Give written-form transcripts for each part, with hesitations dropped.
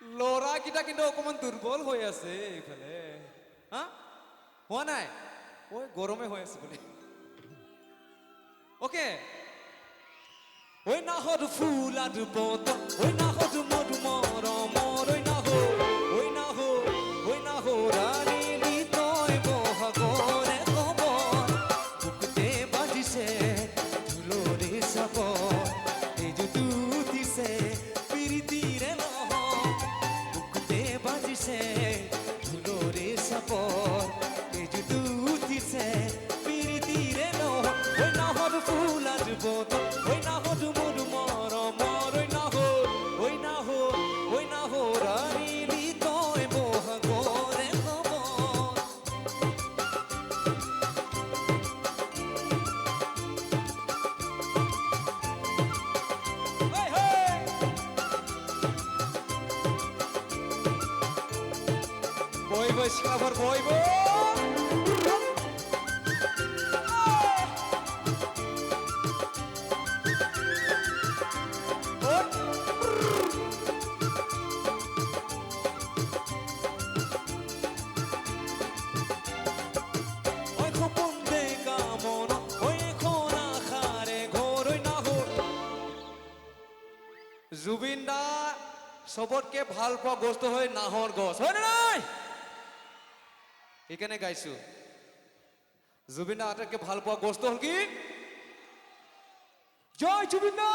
ল'ৰাকেইটা কিন্তু অকমান দুৰ্বল হৈ আছে এইফালে হা হোৱা নাই ঐ গৰমে হৈ আছে বুলি অকে ঐ নাহৰ ফুল আৰু বত ঐ নাহৰ মধু মৰমৰ ঐ নাহৰালি তই বহাগৰে খবৰ বুকুতে বাজিছে ঢোলৰে চাবৰ এই যুটো উঠিছে প্ৰীতিৰে লহৰ বুকুতে বাজিছে ঢোলৰে চাবৰ এই যুটো উঠিছে প্ৰীতিৰে লহৰ ঐ নাহৰ ফুল আৰু বত ঐ নাহৰ মধু মৰমৰ ঐ নাহৰালি তই বহাগৰে খবৰ বইব শিখাবার বইব জুবিন দা সবতকে ভাল পোৱা গছটো হয় নাহৰ গছ হয় নে নাই সেইকাৰণে গাইছো জুবিন দা আটাইতকৈ ভাল পোৱা গছটো হ'ল কি জয় জুবিন দা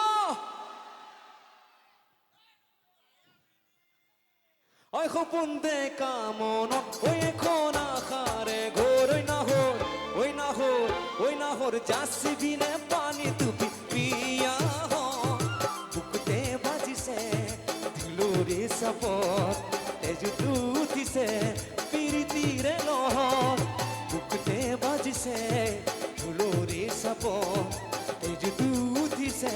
ঐ সপোন দেখা মনত ঐ এখন আশাৰে ঘৰ ঐ নাহৰ যাচিবিনে পানী টুপি পিয়া বুকুতে বাজিছে ঢোলৰে চাপত তেজটো উঠিছে প্ৰীতিৰে লহৰ বুকুতে বাজিছে ঢোলৰে চাপত তেজটো উঠিছে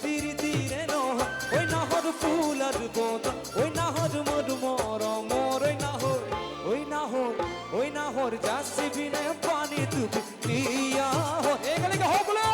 প্ৰীতিৰে লহৰ ঐ নাহৰ ফুল আৰু বত ঐ নাহৰ মধু মৰমৰ ঐ নাহৰ যাচিবিনে পানী টুপি পিয়া একেলগে হওক বোলে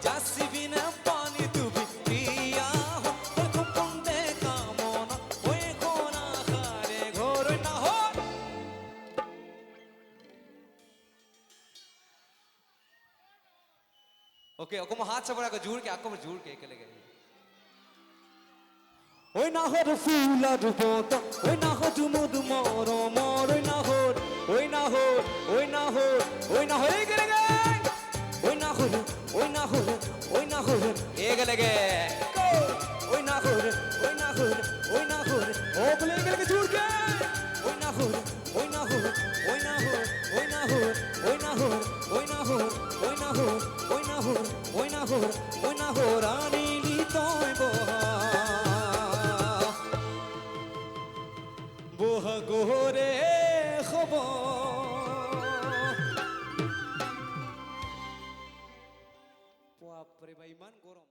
যাচিবিনে পানী টুপি পিয়া সপোন দেখা মনত ঐ এখন আশাৰে ঘৰ নাহৰ ওকে অকমান হাত চাপৰ আকৌ জোৰকে একেলগে ঐ নাহৰ ফুল আৰু বত ঐ নাহৰ মধু মৰমৰ ঐ নাহৰ একেলগে ঐ নাহৰ একেলগে ঐ নাহৰ ও বলে একেলগে জোৰকে ঐ নাহৰ আনিলি তই বহাগৰে খবৰ বাপৰে বা ইমান গৰম